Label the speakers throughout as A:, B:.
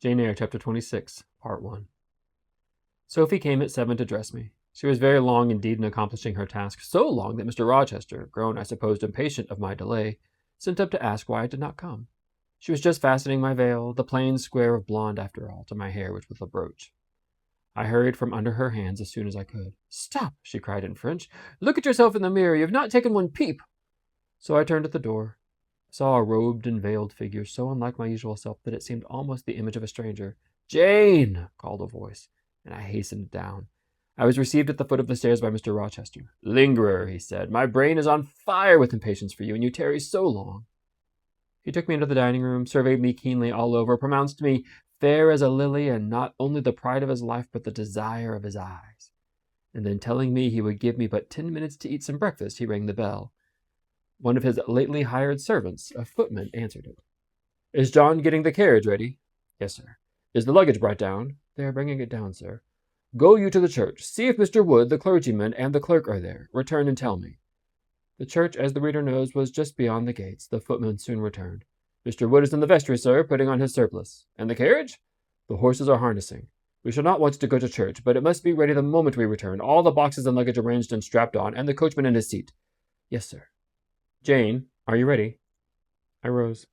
A: Jane Eyre, Chapter 26, Part 1. Sophie came at 7 to dress me. She was very long indeed in accomplishing her task, so long that Mr. Rochester, grown, I supposed, impatient of my delay, sent up to ask why I did not come. She was just fastening my veil, the plain square of blonde after all, to my hair, which was a brooch. I hurried from under her hands as soon as I could. "Stop!" she cried in French. "Look at yourself in the mirror. You have not taken one peep." So I turned at the door. I saw a robed and veiled figure so unlike my usual self that it seemed almost the image of a stranger. "Jane!" called a voice, and I hastened down. I was received at the foot of the stairs by Mr. Rochester. "Lingerer," he said, "my brain is on fire with impatience for you, and you tarry so long." He took me into the dining room, surveyed me keenly all over, pronounced me fair as a lily, and not only the pride of his life, but the desire of his eyes. And then, telling me he would give me but 10 minutes to eat some breakfast, he rang the bell. One of his lately hired servants, a footman, answered it. "Is John getting the carriage ready?" "Yes, sir." "Is the luggage brought down?" "They are bringing it down, sir." "Go you to the church. See if Mr. Wood, the clergyman, and the clerk are there. Return and tell me." The church, as the reader knows, was just beyond the gates. The footman soon returned. "Mr. Wood is in the vestry, sir, putting on his surplice." "And the carriage?" "The horses are harnessing. We shall not want to go to church, but it must be ready the moment we return, all the boxes and luggage arranged and strapped on, and the coachman in his seat." "Yes, sir." "Jane, are you ready?" I rose.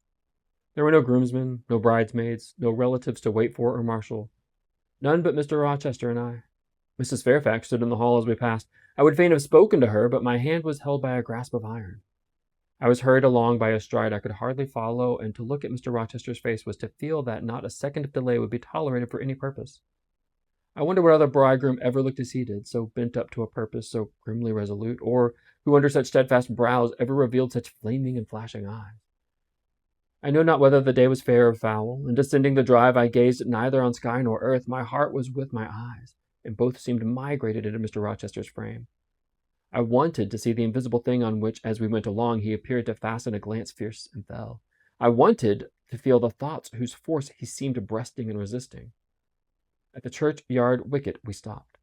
A: There were no groomsmen, no bridesmaids, no relatives to wait for or marshal. None but Mr. Rochester and I. Mrs. Fairfax stood in the hall as we passed. I would fain have spoken to her, but my hand was held by a grasp of iron. I was hurried along by a stride I could hardly follow, and to look at Mr. Rochester's face was to feel that not a second of delay would be tolerated for any purpose. I wonder what other bridegroom ever looked as he did, so bent up to a purpose, so grimly resolute, or who under such steadfast brows ever revealed such flaming and flashing eyes. I know not whether the day was fair or foul. In descending the drive, I gazed neither on sky nor earth. My heart was with my eyes, and both seemed migrated into Mr. Rochester's frame. I wanted to see the invisible thing on which, as we went along, he appeared to fasten a glance fierce and fell. I wanted to feel the thoughts whose force he seemed breasting and resisting. At the churchyard wicket we stopped.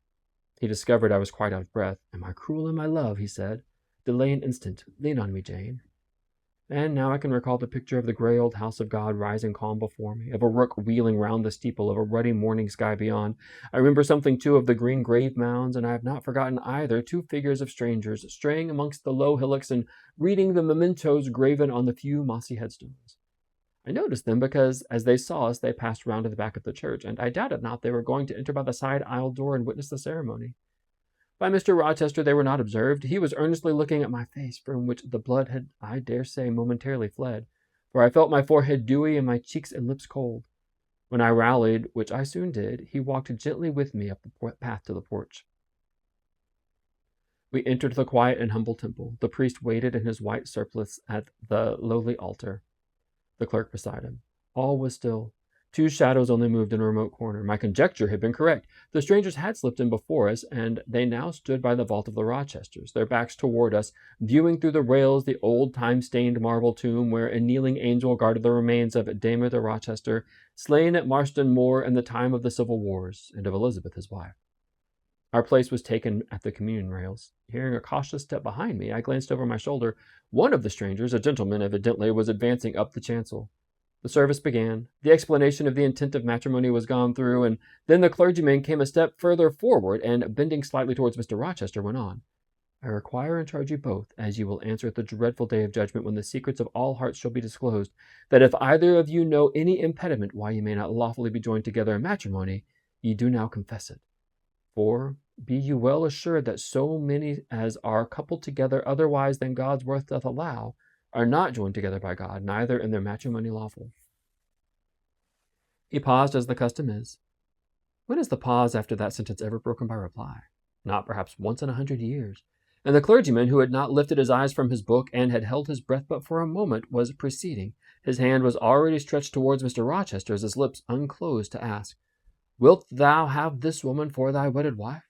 A: He discovered I was quite out of breath. "Am I cruel in my love?" he said. "Delay an instant. Lean on me, Jane." And now I can recall the picture of the gray old house of God rising calm before me, of a rook wheeling round the steeple, of a ruddy morning sky beyond. I remember something, too, of the green grave mounds, and I have not forgotten either 2 figures of strangers straying amongst the low hillocks and reading the mementos graven on the few mossy headstones. I noticed them because, as they saw us, they passed round to the back of the church, and I doubted not they were going to enter by the side aisle door and witness the ceremony. By Mr. Rochester they were not observed. He was earnestly looking at my face, from which the blood had, I dare say, momentarily fled, for I felt my forehead dewy and my cheeks and lips cold. When I rallied, which I soon did, he walked gently with me up the path to the porch. We entered the quiet and humble temple. The priest waited in his white surplice at the lowly altar, the clerk beside him. All was still. 2 shadows only moved in a remote corner. My conjecture had been correct. The strangers had slipped in before us, and they now stood by the vault of the Rochesters, their backs toward us, viewing through the rails the old time-stained marble tomb where a kneeling angel guarded the remains of Damer de Rochester, slain at Marston Moor in the time of the Civil Wars, and of Elizabeth his wife. Our place was taken at the communion rails. Hearing a cautious step behind me, I glanced over my shoulder. One of the strangers, a gentleman evidently, was advancing up the chancel. The service began. The explanation of the intent of matrimony was gone through, and then the clergyman came a step further forward, and, bending slightly towards Mr. Rochester, went on. "I require and charge you both, as you will answer at the dreadful day of judgment when the secrets of all hearts shall be disclosed, that if either of you know any impediment why ye may not lawfully be joined together in matrimony, ye do now confess it. For be you well assured that so many as are coupled together otherwise than God's worth doth allow, are not joined together by God, neither in their matrimony lawful." He paused, as the custom is. When is the pause after that sentence ever broken by reply? Not perhaps once in 100 years. And the clergyman, who had not lifted his eyes from his book and had held his breath but for a moment, was proceeding. His hand was already stretched towards Mr. Rochester as his lips unclosed to ask, "Wilt thou have this woman for thy wedded wife?"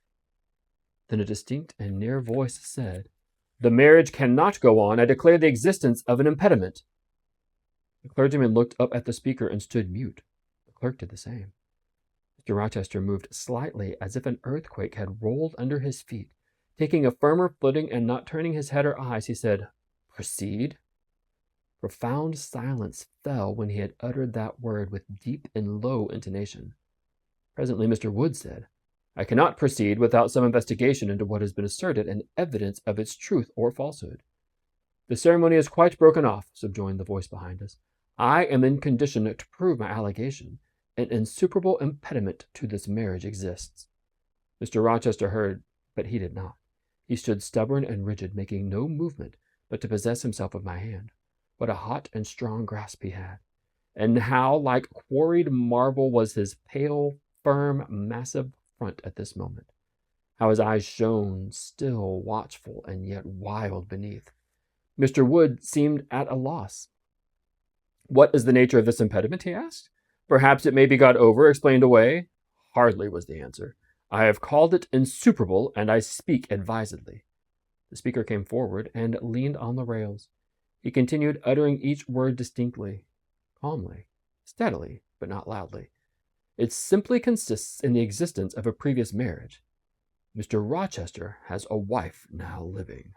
A: Then a distinct and near voice said, "The marriage cannot go on. I declare the existence of an impediment." The clergyman looked up at the speaker and stood mute. The clerk did the same. Mr. Rochester moved slightly, as if an earthquake had rolled under his feet. Taking a firmer footing and not turning his head or eyes, he said, "Proceed." Profound silence fell when he had uttered that word with deep and low intonation. Presently Mr. Wood said, "I cannot proceed without some investigation into what has been asserted and evidence of its truth or falsehood." "The ceremony is quite broken off," subjoined the voice behind us. "I am in condition to prove my allegation. An insuperable impediment to this marriage exists." Mr. Rochester heard, but he did not. He stood stubborn and rigid, making no movement but to possess himself of my hand. What a hot and strong grasp he had! And how like quarried marble was his pale, firm, massive front at this moment! How his eyes shone, still, watchful, and yet wild beneath! Mr. Wood seemed at a loss. "What is the nature of this impediment?" he asked. "Perhaps it may be got over, explained away." "Hardly," was the answer. "I have called it insuperable, and I speak advisedly." The speaker came forward and leaned on the rails. He continued uttering each word distinctly, calmly, steadily, but not loudly. "It simply consists in the existence of a previous marriage. Mr. Rochester has a wife now living."